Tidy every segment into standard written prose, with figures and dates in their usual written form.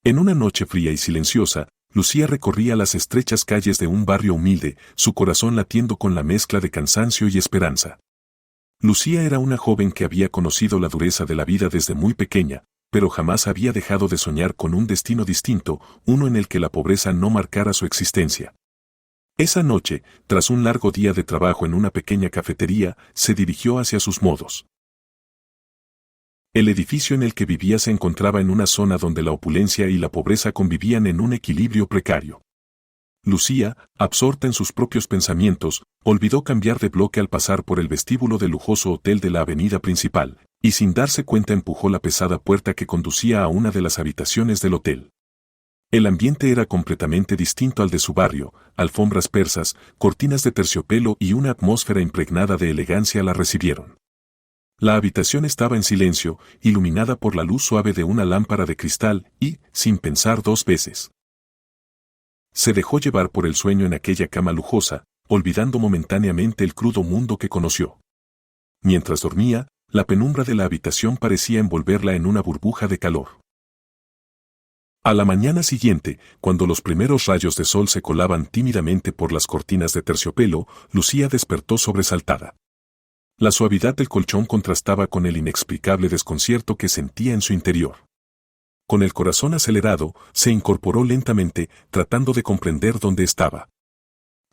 En una noche fría y silenciosa, Lucía recorría las estrechas calles de un barrio humilde, su corazón latiendo con la mezcla de cansancio y esperanza. Lucía era una joven que había conocido la dureza de la vida desde muy pequeña, pero jamás había dejado de soñar con un destino distinto, uno en el que la pobreza no marcara su existencia. Esa noche, tras un largo día de trabajo en una pequeña cafetería, se dirigió hacia sus modos. El edificio en el que vivía se encontraba en una zona donde la opulencia y la pobreza convivían en un equilibrio precario. Lucía, absorta en sus propios pensamientos, olvidó cambiar de bloque al pasar por el vestíbulo del lujoso hotel de la avenida principal, y sin darse cuenta empujó la pesada puerta que conducía a una de las habitaciones del hotel. El ambiente era completamente distinto al de su barrio, alfombras persas, cortinas de terciopelo y una atmósfera impregnada de elegancia la recibieron. La habitación estaba en silencio, iluminada por la luz suave de una lámpara de cristal y, sin pensar dos veces, se dejó llevar por el sueño en aquella cama lujosa, olvidando momentáneamente el crudo mundo que conoció. Mientras dormía, la penumbra de la habitación parecía envolverla en una burbuja de calor. A la mañana siguiente, cuando los primeros rayos de sol se colaban tímidamente por las cortinas de terciopelo, Lucía despertó sobresaltada. La suavidad del colchón contrastaba con el inexplicable desconcierto que sentía en su interior. Con el corazón acelerado, se incorporó lentamente, tratando de comprender dónde estaba.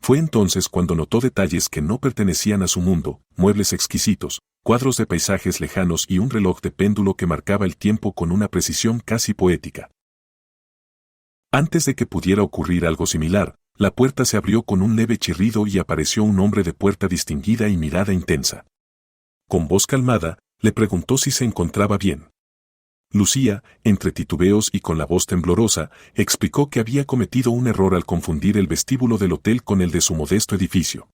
Fue entonces cuando notó detalles que no pertenecían a su mundo, muebles exquisitos, cuadros de paisajes lejanos y un reloj de péndulo que marcaba el tiempo con una precisión casi poética. Antes de que pudiera ocurrir algo similar, la puerta se abrió con un leve chirrido y apareció un hombre de puerta distinguida y mirada intensa. Con voz calmada, le preguntó si se encontraba bien. Lucía, entre titubeos y con la voz temblorosa, explicó que había cometido un error al confundir el vestíbulo del hotel con el de su modesto edificio.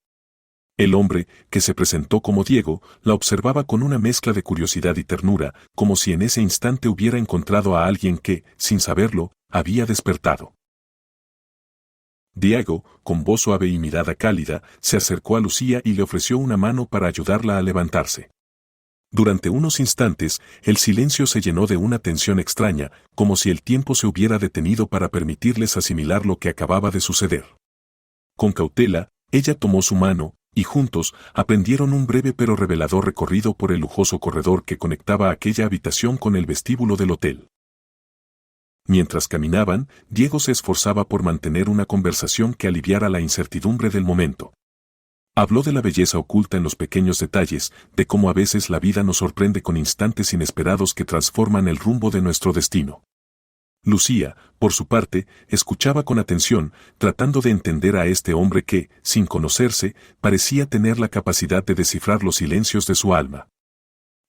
El hombre, que se presentó como Diego, la observaba con una mezcla de curiosidad y ternura, como si en ese instante hubiera encontrado a alguien que, sin saberlo, había despertado. Diego, con voz suave y mirada cálida, se acercó a Lucía y le ofreció una mano para ayudarla a levantarse. Durante unos instantes, el silencio se llenó de una tensión extraña, como si el tiempo se hubiera detenido para permitirles asimilar lo que acababa de suceder. Con cautela, ella tomó su mano, y juntos, aprendieron un breve pero revelador recorrido por el lujoso corredor que conectaba aquella habitación con el vestíbulo del hotel. Mientras caminaban, Diego se esforzaba por mantener una conversación que aliviara la incertidumbre del momento. Habló de la belleza oculta en los pequeños detalles, de cómo a veces la vida nos sorprende con instantes inesperados que transforman el rumbo de nuestro destino. Lucía, por su parte, escuchaba con atención, tratando de entender a este hombre que, sin conocerse, parecía tener la capacidad de descifrar los silencios de su alma.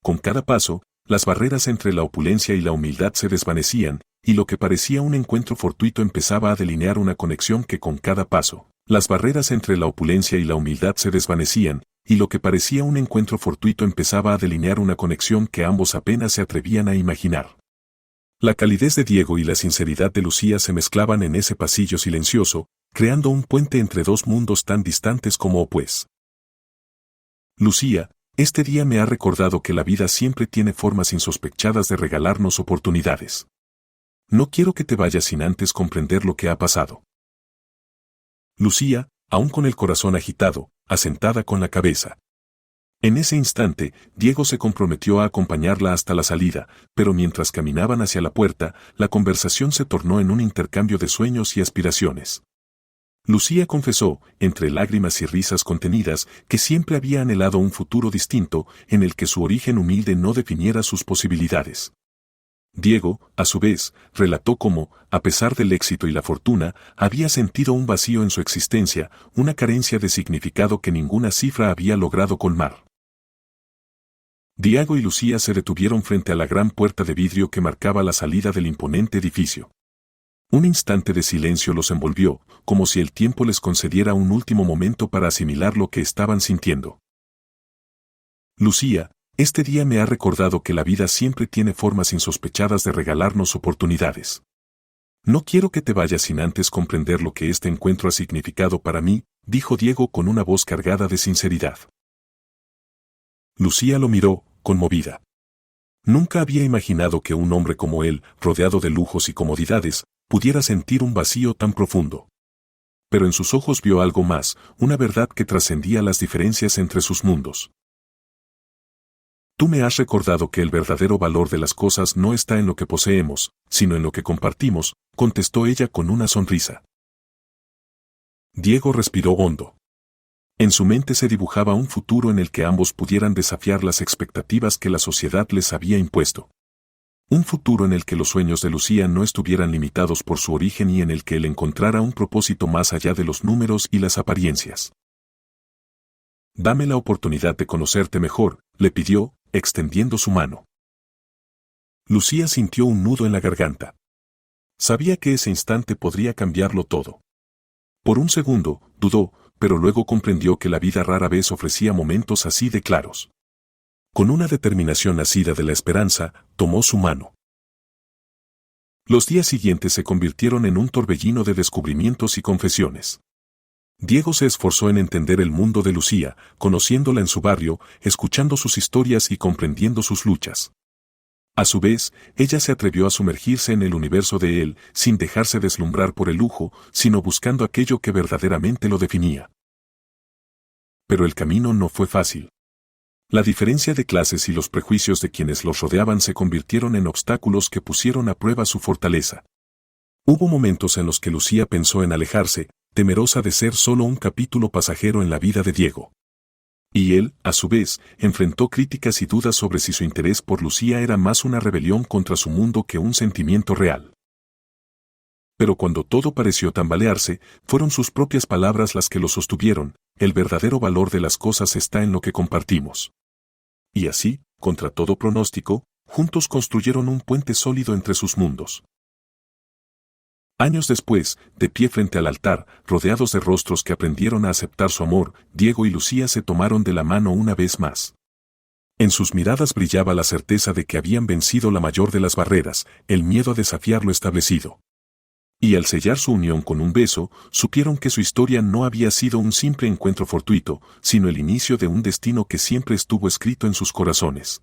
Con cada paso, las barreras entre la opulencia y la humildad se desvanecían, y lo que parecía un encuentro fortuito empezaba a delinear una conexión que con cada paso, las barreras entre la opulencia y la humildad se desvanecían, y lo que parecía un encuentro fortuito empezaba a delinear una conexión que ambos apenas se atrevían a imaginar. La calidez de Diego y la sinceridad de Lucía se mezclaban en ese pasillo silencioso, creando un puente entre dos mundos tan distantes como opuestos. Lucía, este día me ha recordado que la vida siempre tiene formas insospechadas de regalarnos oportunidades. No quiero que te vayas sin antes comprender lo que ha pasado. Lucía, aún con el corazón agitado, asentada con la cabeza. En ese instante, Diego se comprometió a acompañarla hasta la salida, pero mientras caminaban hacia la puerta, la conversación se tornó en un intercambio de sueños y aspiraciones. Lucía confesó, entre lágrimas y risas contenidas, que siempre había anhelado un futuro distinto, en el que su origen humilde no definiera sus posibilidades. Diego, a su vez, relató cómo, a pesar del éxito y la fortuna, había sentido un vacío en su existencia, una carencia de significado que ninguna cifra había logrado colmar. Diego y Lucía se detuvieron frente a la gran puerta de vidrio que marcaba la salida del imponente edificio. Un instante de silencio los envolvió, como si el tiempo les concediera un último momento para asimilar lo que estaban sintiendo. Lucía, este día me ha recordado que la vida siempre tiene formas insospechadas de regalarnos oportunidades. No quiero que te vayas sin antes comprender lo que este encuentro ha significado para mí, dijo Diego con una voz cargada de sinceridad. Lucía lo miró, conmovida. Nunca había imaginado que un hombre como él, rodeado de lujos y comodidades, pudiera sentir un vacío tan profundo. Pero en sus ojos vio algo más, una verdad que trascendía las diferencias entre sus mundos. Tú me has recordado que el verdadero valor de las cosas no está en lo que poseemos, sino en lo que compartimos, contestó ella con una sonrisa. Diego respiró hondo. En su mente se dibujaba un futuro en el que ambos pudieran desafiar las expectativas que la sociedad les había impuesto. Un futuro en el que los sueños de Lucía no estuvieran limitados por su origen y en el que él encontrara un propósito más allá de los números y las apariencias. Dame la oportunidad de conocerte mejor, le pidió, extendiendo su mano. Lucía sintió un nudo en la garganta. Sabía que ese instante podría cambiarlo todo. Por un segundo, dudó, pero luego comprendió que la vida rara vez ofrecía momentos así de claros. Con una determinación nacida de la esperanza, tomó su mano. Los días siguientes se convirtieron en un torbellino de descubrimientos y confesiones. Diego se esforzó en entender el mundo de Lucía, conociéndola en su barrio, escuchando sus historias y comprendiendo sus luchas. A su vez, ella se atrevió a sumergirse en el universo de él, sin dejarse deslumbrar por el lujo, sino buscando aquello que verdaderamente lo definía. Pero el camino no fue fácil. La diferencia de clases y los prejuicios de quienes los rodeaban se convirtieron en obstáculos que pusieron a prueba su fortaleza. Hubo momentos en los que Lucía pensó en alejarse, temerosa de ser solo un capítulo pasajero en la vida de Diego. Y él, a su vez, enfrentó críticas y dudas sobre si su interés por Lucía era más una rebelión contra su mundo que un sentimiento real. Pero cuando todo pareció tambalearse, fueron sus propias palabras las que lo sostuvieron: el verdadero valor de las cosas está en lo que compartimos. Y así, contra todo pronóstico, juntos construyeron un puente sólido entre sus mundos. Años después, de pie frente al altar, rodeados de rostros que aprendieron a aceptar su amor, Diego y Lucía se tomaron de la mano una vez más. En sus miradas brillaba la certeza de que habían vencido la mayor de las barreras, el miedo a desafiar lo establecido. Y al sellar su unión con un beso, supieron que su historia no había sido un simple encuentro fortuito, sino el inicio de un destino que siempre estuvo escrito en sus corazones.